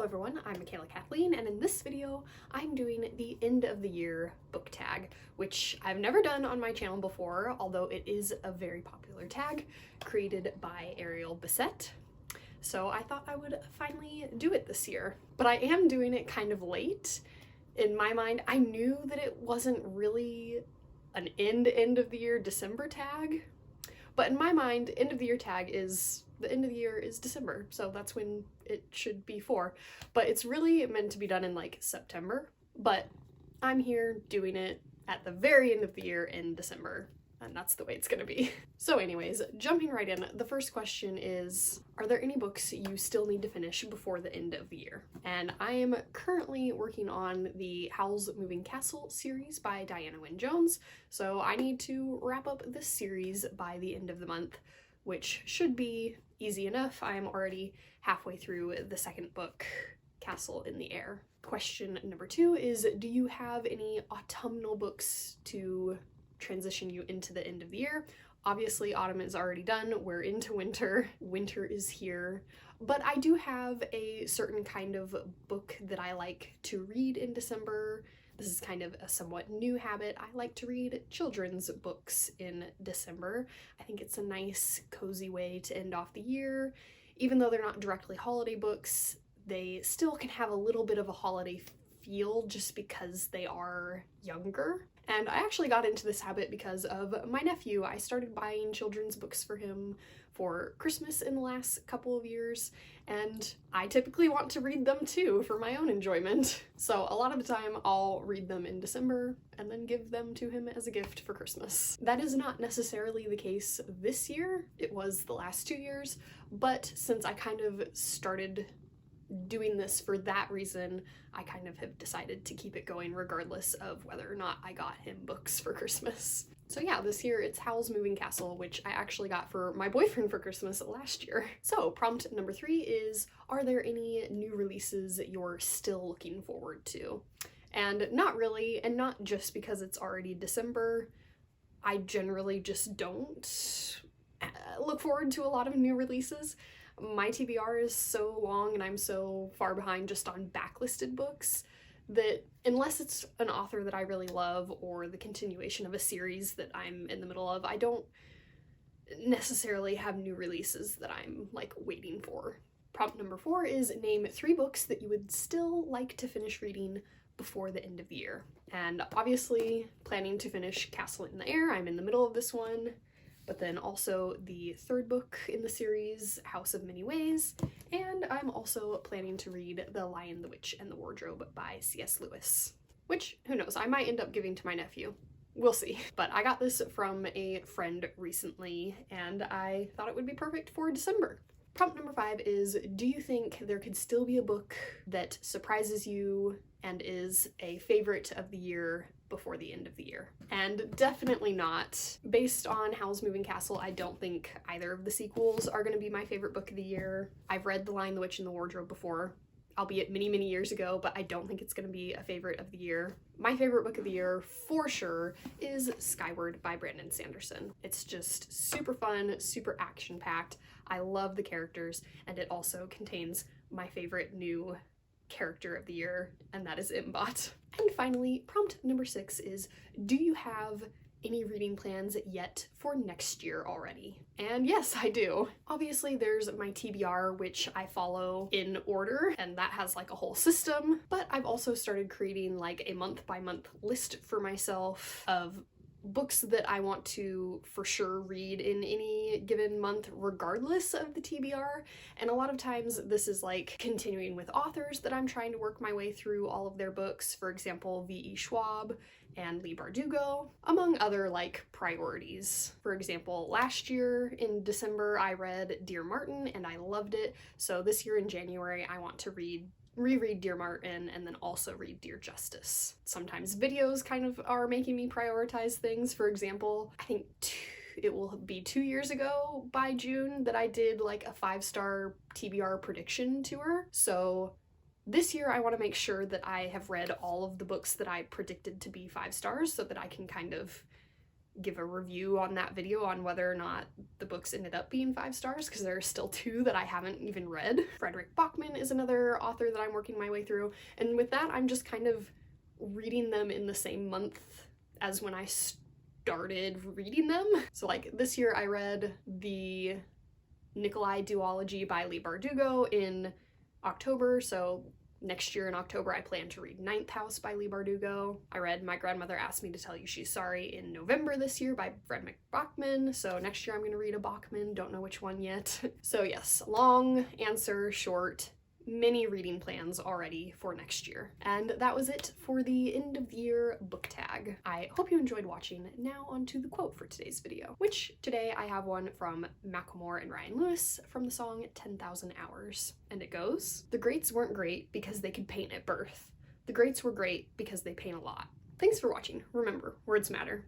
Hello everyone, I'm Michaela Kathleen, and in this video I'm doing the end of the year book tag, which I've never done on my channel before, although it is a very popular tag created by Ariel Bissett. So I thought I would finally do it this year, but I am doing it kind of late. In my mind, I knew that it wasn't really an end of the year December tag, but in my mind, end of the year tag is the end of the year is December, so that's when it should be for. But it's really meant to be done in like September, but I'm here doing it at the very end of the year in December, and that's the way it's gonna be. So anyways, jumping right in, the first question is, are there any books you still need to finish before the end of the year? And I am currently working on the Howl's Moving Castle series by Diana Wynne Jones, so I need to wrap up this series by the end of the month, which should be easy enough. I am already halfway through the second book, Castle in the Air. Question number 2 is, do you have any autumnal books to transition you into the end of the year? Obviously, autumn is already done. We're into winter. Winter is here. But I do have a certain kind of book that I like to read in December. This is kind of a somewhat new habit. I like to read children's books in December. I think it's a nice, cozy way to end off the year. Even though they're not directly holiday books, they still can have a little bit of a holiday feel just because they are younger. And I actually got into this habit because of my nephew. I started buying children's books for him for Christmas in the last couple of years, and I typically want to read them too for my own enjoyment. So a lot of the time I'll read them in December and then give them to him as a gift for Christmas. That is not necessarily the case this year. It was the last 2 years, but since I kind of started doing this for that reason, I kind of have decided to keep it going regardless of whether or not I got him books for Christmas. So yeah, this year it's Howl's Moving Castle, which I actually got for my boyfriend for Christmas last year. So prompt number 3 is, are there any new releases you're still looking forward to? And not really, and not just because it's already December. I generally just don't look forward to a lot of new releases. My TBR is so long and I'm so far behind just on backlisted books that unless it's an author that I really love or the continuation of a series that I'm in the middle of, I don't necessarily have new releases that I'm like waiting for. Prompt number 4 is, name 3 books that you would still like to finish reading before the end of the year. And obviously planning to finish Castle in the Air. I'm in the middle of this one. But then also the 3rd book in the series, House of Many Ways, and I'm also planning to read The Lion, the Witch, and the Wardrobe by C.S. Lewis, which, who knows, I might end up giving to my nephew. We'll see. But I got this from a friend recently, and I thought it would be perfect for December. Prompt number 5 is, do you think there could still be a book that surprises you and is a favorite of the year before the end of the year? And definitely not. Based on Howl's Moving Castle, I don't think either of the sequels are going to be my favorite book of the year. I've read The Lion, the Witch, and the Wardrobe before, albeit many, many years ago, but I don't think it's going to be a favorite of the year. My favorite book of the year, for sure, is Skyward by Brandon Sanderson. It's just super fun, super action-packed. I love the characters, and it also contains my favorite new character of the year, and that is Imbot. And finally, prompt number 6 is, do you have any reading plans yet for next year already? And yes, I do. Obviously, there's my TBR, which I follow in order, and that has like a whole system, but I've also started creating like a month-by-month list for myself of books that I want to for sure read in any given month regardless of the TBR, and a lot of times this is like continuing with authors that I'm trying to work my way through all of their books, for example V.E. Schwab and Leigh Bardugo, among other like priorities. For example, last year in December I read Dear Martin and I loved it, so this year in January I want to reread Dear Martin and then also read Dear Justice. Sometimes videos kind of are making me prioritize things. For example, I think it will be 2 years ago by June that I did like a 5-star TBR prediction tour. So this year I want to make sure that I have read all of the books that I predicted to be 5 stars so that I can kind of give a review on that video on whether or not the books ended up being 5 stars, because there are still 2 that I haven't even read. Fredrik Backman is another author that I'm working my way through, and with that I'm just kind of reading them in the same month as when I started reading them. So like this year I read the Nikolai duology by Leigh Bardugo in October, so next year in October I plan to read Ninth House by Leigh Bardugo. I read My Grandmother Asked Me to Tell You She's Sorry in November this year by Fredrik Backman, so next year I'm going to read a Backman, don't know which one yet. So yes, long answer short, many reading plans already for next year. And that was it for the end of the year book tag. I hope you enjoyed watching. Now on to the quote for today's video, which today I have one from Macklemore and Ryan Lewis from the song 10,000 Hours. And it goes, "The greats weren't great because they could paint at birth. The greats were great because they paint a lot." Thanks for watching. Remember, words matter.